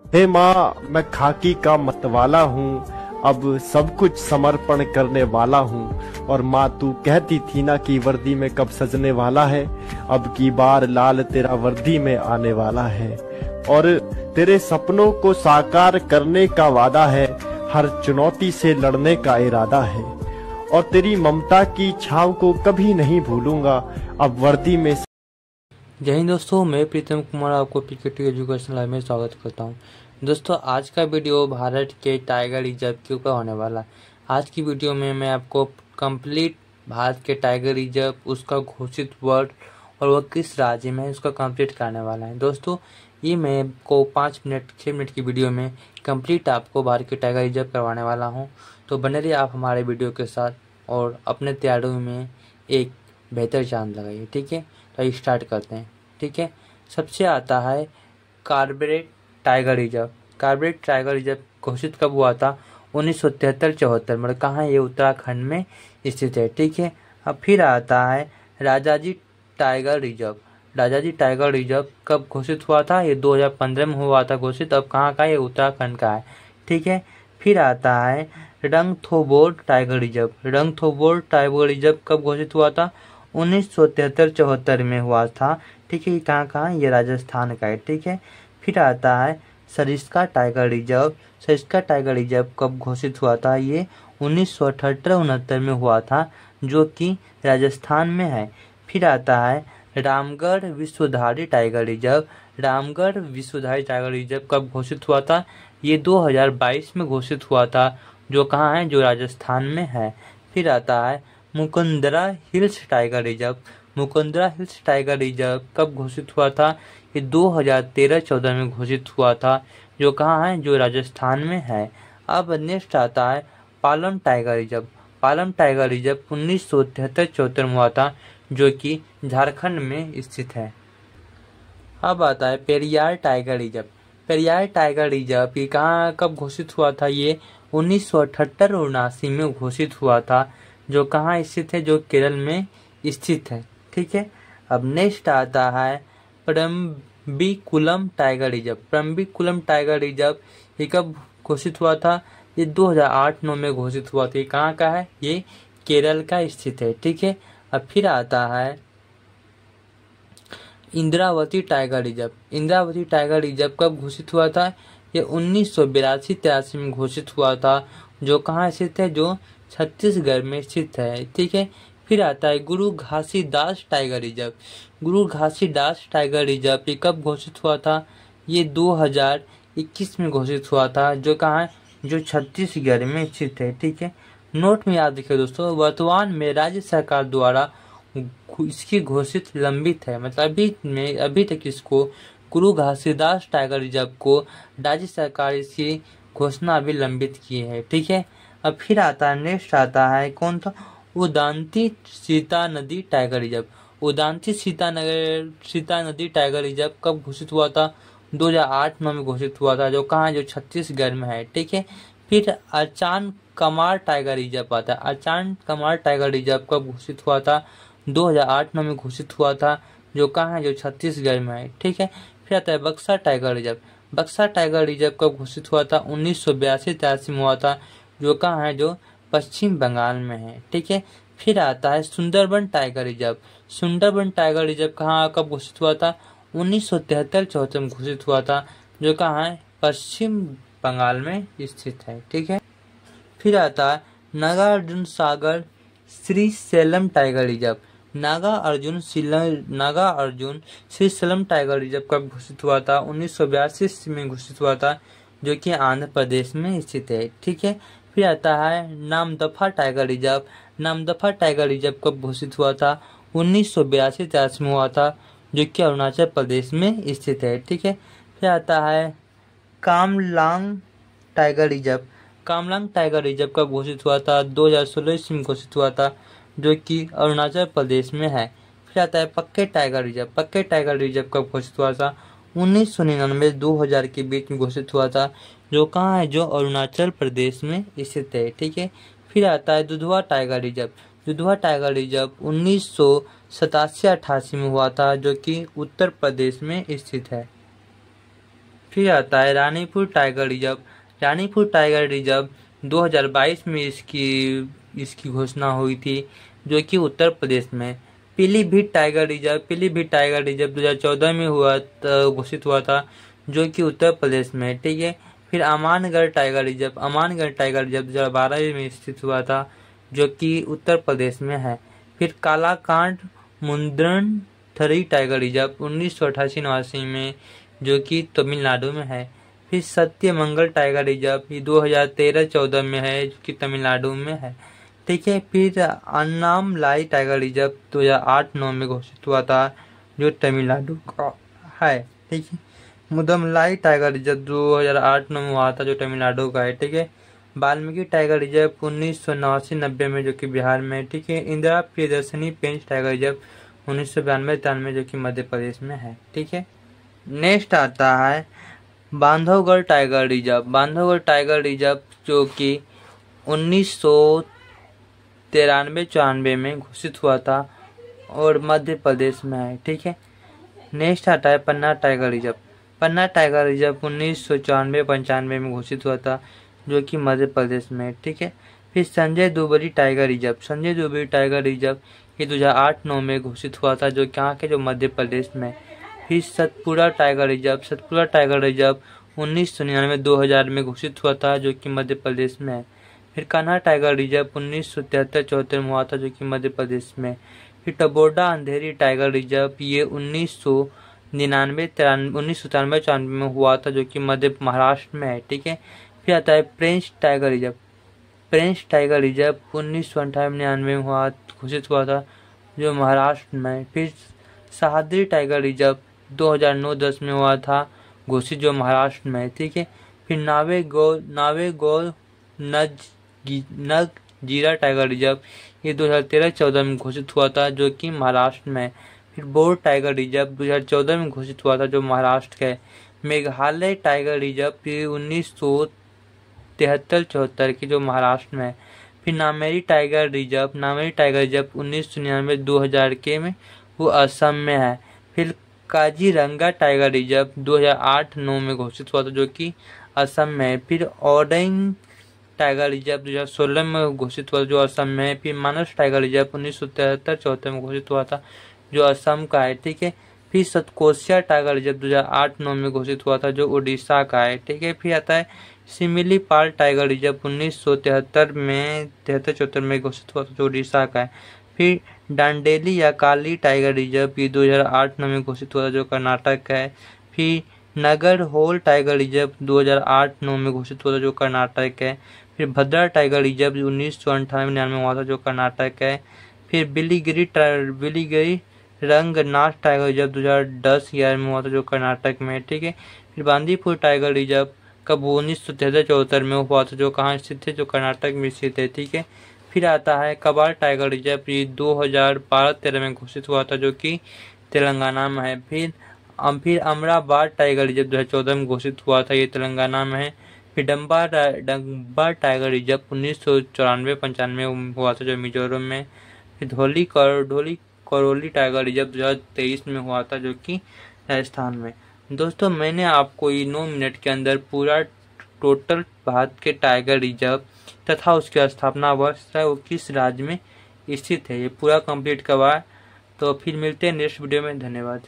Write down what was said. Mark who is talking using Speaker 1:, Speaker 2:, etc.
Speaker 1: हे माँ, मैं खाकी का मतवाला हूँ, अब सब कुछ समर्पण करने वाला हूँ। और माँ, तू कहती थी ना कि वर्दी में कब सजने वाला है, अब की बार लाल तेरा वर्दी में आने वाला है। और तेरे सपनों को साकार करने का वादा है, हर चुनौती से लड़ने का इरादा है। और तेरी ममता की छाव को कभी नहीं भूलूंगा, अब वर्दी में।
Speaker 2: जय हिंद दोस्तों, मैं प्रीतम कुमार आपको पीकेटी एजुकेशन लाइव में स्वागत करता हूं। दोस्तों, आज का वीडियो भारत के टाइगर रिजर्व के ऊपर होने वाला है। आज की वीडियो में मैं आपको कंप्लीट भारत के टाइगर रिजर्व, उसका घोषित वर्ड और वो किस राज्य में है, उसका कंप्लीट करने वाला है। दोस्तों, ये मैं आपको 5 मिनट 6 मिनट की वीडियो में कंप्लीट आपको भारत के टाइगर रिजर्व करवाने वाला हूँ। तो बने रहिए आप हमारे वीडियो के साथ और अपने तैयारियों में एक बेहतर चांद लगाइए। ठीक है, तो स्टार्ट करते हैं। ठीक है, सबसे आता है Corbett tiger reserve. Corbett tiger reserve घोषित कब हुआ था? 1973-74 में। कहाँ है ये? उत्तराखंड में स्थित है। ठीक है, अब फिर आता है Rajaji tiger reserve. Rajaji tiger reserve कब घोषित हुआ था? ये 2015 में हुआ था घोषित। अब कहाँ का है? ये उत्तराखंड का है। ठीक है, फिर आता है Ranthambore tiger reserve. Ranthambore tiger reserve कब घोषित हुआ था? 1973-74 में हुआ था। ठीक है, ये कहाँ का है? ये राजस्थान का है। ठीक है, फिर आता है Sariska tiger reserve. Sariska tiger reserve कब घोषित हुआ था? ये 1978-69 में हुआ था, जो कि राजस्थान में है। फिर आता है Ramgarh Vishwadhari tiger reserve. Ramgarh Vishwadhari tiger reserve कब घोषित हुआ था? ये 2022 में घोषित हुआ था, जो कहाँ है? जो राजस्थान में है। फिर आता है Mukundra hills tiger reserve. Mukundra hills tiger reserve कब घोषित हुआ था? ये 2013-14 में घोषित हुआ था, जो कहाँ है? जो राजस्थान में है। अब नेक्स्ट आता है Palam tiger reserve. Palam tiger reserve 1973-74 में हुआ था, जो कि झारखंड में स्थित है। अब आता है Periyar tiger reserve. Periyar tiger reserve ये कहाँ कब घोषित हुआ था? ये 1978-79 में घोषित हुआ था, जो कहाँ स्थित है? जो केरल में स्थित है। ठीक है, अब नेक्स्ट आता है Parambikulam tiger reserve. Parambikulam tiger reserve ये कब घोषित हुआ था? ये 2008-9 में घोषित हुआ था। ये कहाँ का है? ये केरल का स्थित है। ठीक है, अब फिर आता है Indravati tiger reserve. Indravati tiger reserve कब घोषित हुआ था? ये 1982-83 में घोषित हुआ था, जो कहाँ स्थित है? जो छत्तीसगढ़ में स्थित है। ठीक है, फिर आता है गुरु घासीदास टाइगर रिजर्व। गुरु घासीदास टाइगर रिजर्व ये कब घोषित हुआ था? ये 2021 में घोषित हुआ था, जो कहाँ है? जो छत्तीसगढ़ में स्थित है। ठीक है, नोट में याद रखिए दोस्तों, वर्तमान में राज्य सरकार द्वारा इसकी घोषित लंबित है। मतलब अभी तक इसको गुरु घासीदास टाइगर रिजर्व को राज्य सरकार इसकी घोषणा अभी लंबित की है। ठीक है, अब फिर आता है नेक्स्ट आता है कौन था? उदांती सीता नदी टाइगर रिजर्व। उदांती सीता नदी टाइगर रिजर्व कब घोषित हुआ था? 2008 में घोषित हुआ था, जो कहाँ? जो छत्तीसगढ़ में है। ठीक है, फिर अचान कमार टाइगर रिजर्व आता है। अचान कमार टाइगर रिजर्व कब घोषित हुआ था? 2008 में घोषित हुआ था, जो कहाँ है? जो छत्तीसगढ़ में है। ठीक है, फिर आता है बक्सा टाइगर रिजर्व। बक्सा टाइगर रिजर्व कब घोषित हुआ था? 1982-83 में हुआ था, जो कहाँ है? जो पश्चिम बंगाल में है। ठीक है, फिर आता है Sundarban tiger reserve. Sundarban tiger reserve कहाँ कब घोषित हुआ था? 1973-74 में घोषित हुआ था, जो कहाँ है? पश्चिम बंगाल में स्थित है। ठीक है, फिर आता है Nagarjuna Sagar Srisailam tiger reserve. Nagarjuna Srisailam tiger reserve कब घोषित हुआ था? 1982 में घोषित हुआ था, जो कि आंध्र प्रदेश में स्थित है। ठीक है, फिर आता है Namdapha tiger reserve. Namdapha tiger reserve कब घोषित हुआ था? 1982-83 में हुआ था, जो कि अरुणाचल प्रदेश में स्थित है। ठीक है, फिर आता है Kamlang tiger reserve. Kamlang tiger reserve कब घोषित हुआ था? 2016 में घोषित हुआ था, जो कि अरुणाचल प्रदेश में है। फिर आता है पक्के टाइगर रिजर्व। पक्के टाइगर रिजर्व कब घोषित हुआ था? 1999-2000 के बीच में घोषित हुआ था, जो कहाँ है? जो अरुणाचल प्रदेश में स्थित है। ठीक है, फिर आता है Dudhwa tiger reserve. Dudhwa tiger reserve 1987-88 में हुआ था, जो कि उत्तर प्रदेश में स्थित है। फिर आता है Ranipur tiger reserve. Ranipur tiger reserve 2022 में इसकी घोषणा हुई थी, जो कि उत्तर प्रदेश में। पीलीभीत टाइगर रिजर्व 2014 में घोषित हुआ था, जो कि उत्तर प्रदेश में, ठीक है। फिर अमानगढ़ टाइगर रिजर्व 2012 में स्थित हुआ था, जो कि उत्तर प्रदेश में है। फिर कालाकांड मुंद्रन थरी टाइगर रिजर्व 1988-89 में, जो कि तमिलनाडु में है। फिर सत्यमंगल टाइगर रिजर्व 2013-14 में है, जो कि तमिलनाडु में है, ठीक है। फिर अन्नामलाई टाइगर रिजर्व 2008-9 में घोषित हुआ था, जो तमिलनाडु का है, ठीक है। मुदमलाई टाइगर रिजर्व 2008-9 में हुआ था, जो तमिलनाडु का है, ठीक है। वाल्मीकि टाइगर रिजर्व 1989-90 में, जो कि बिहार में, ठीक है। इंदिरा प्रियदर्शनी पेंच टाइगर रिजर्व 1992-93 जो कि मध्य प्रदेश में है, ठीक है। नेक्स्ट आता है Bandhavgarh tiger reserve. Bandhavgarh tiger reserve जो कि 1993-94 में घोषित हुआ था और मध्य प्रदेश में है, ठीक है। नेक्स्ट आता है पन्ना टाइगर रिजर्व। पन्ना टाइगर रिजर्व 1994-95 में घोषित हुआ था, जो कि मध्य प्रदेश में, ठीक है। फिर Sanjay Dubri tiger reserve. Sanjay Dubri tiger reserve ये 2008-9 में घोषित हुआ था, जो कि यहाँ के जो मध्य प्रदेश में। फिर Satpura tiger reserve. Satpura tiger reserve 1999-2000 में घोषित हुआ था, जो कि मध्य प्रदेश में है। फिर कान्हा टाइगर रिजर्व 1973-74 में हुआ था, जो कि मध्य प्रदेश में। फिर टबोडा अंधेरी टाइगर रिजर्व ये 1993-94 में हुआ था, जो कि महाराष्ट्र में है, ठीक है। फिर आता है प्रेंच टाइगर रिजर्व। प्रेंच टाइगर रिजर्व 1998-99 में घोषित हुआ था, जो महाराष्ट्र में। फिर सह्याद्री टाइगर रिजर्व 2009-10 में हुआ था घोषित, जो महाराष्ट्र में, ठीक है। फिर नावेगो नगजीरा टाइगर रिजर्व ये 2013-14 में घोषित हुआ था, जो कि महाराष्ट्र में। फिर बोर टाइगर रिजर्व 2014 में घोषित हुआ था, जो महाराष्ट्र का है। मेघालय टाइगर रिजर्व 1973-74 की, जो महाराष्ट्र में है। फिर नामेरी टाइगर रिजर्व 1999-2000 के में, वो असम में है। फिर काजीरंगा टाइगर रिजर्व 2008-9 में घोषित हुआ था, जो कि असम में है। फिर ओडेंग टाइगर रिजर्व 2016 में घोषित हुआ, जो असम में है। फिर मानस टाइगर रिजर्व 1973-74 में घोषित हुआ था, जो असम का है, ठीक है। फिर सतकोसिया टाइगर रिजर्व 2008-9 में घोषित हुआ था, जो उड़ीसा का है, ठीक है। फिर आता है सिमिलीपाल टाइगर रिजर्व 1973-74 में घोषित हुआ था, जो उड़ीसा का है। फिर डांडेली या काली टाइगर रिजर्व 2008-9 में घोषित हुआ था, जो कर्नाटक का है। फिर नगर होल टाइगर रिजर्व 2008-9 में घोषित हुआ था, जो कर्नाटक का है। फिर भद्रा टाइगर रिजर्व 1998-99 में हुआ था, जो कर्नाटक का है। फिर बिलीगिरी रंगनाथ टाइगर रिजर्व 2010-11 में हुआ था, जो कर्नाटक में, ठीक है। फिर बांदीपुर टाइगर रिजर्व कब 1973-74 में हुआ था, जो कहाँ स्थित है, जो कर्नाटक में स्थित है, ठीक है। फिर आता है कबाड़ टाइगर रिजर्व 2012-13 में घोषित हुआ था, जो कि तेलंगाना में है। फिर अमराबाद टाइगर रिजर्व 2014 में घोषित हुआ था, ये तेलंगाना में है। फिर डम्बा टाइगर रिजर्व 1994-95 में हुआ था, जो मिजोरम में। फिर धौली करौली टाइगर रिजर्व 2023 में हुआ था, जो कि राजस्थान में। दोस्तों मैंने आपको ये 9 मिनट के अंदर पूरा टोटल भारत के टाइगर रिजर्व तथा उसकी स्थापना वर्ष है, वो किस राज्य में स्थित है, ये पूरा कंप्लीट करवाया। तो फिर मिलते हैं नेक्स्ट वीडियो में। धन्यवाद।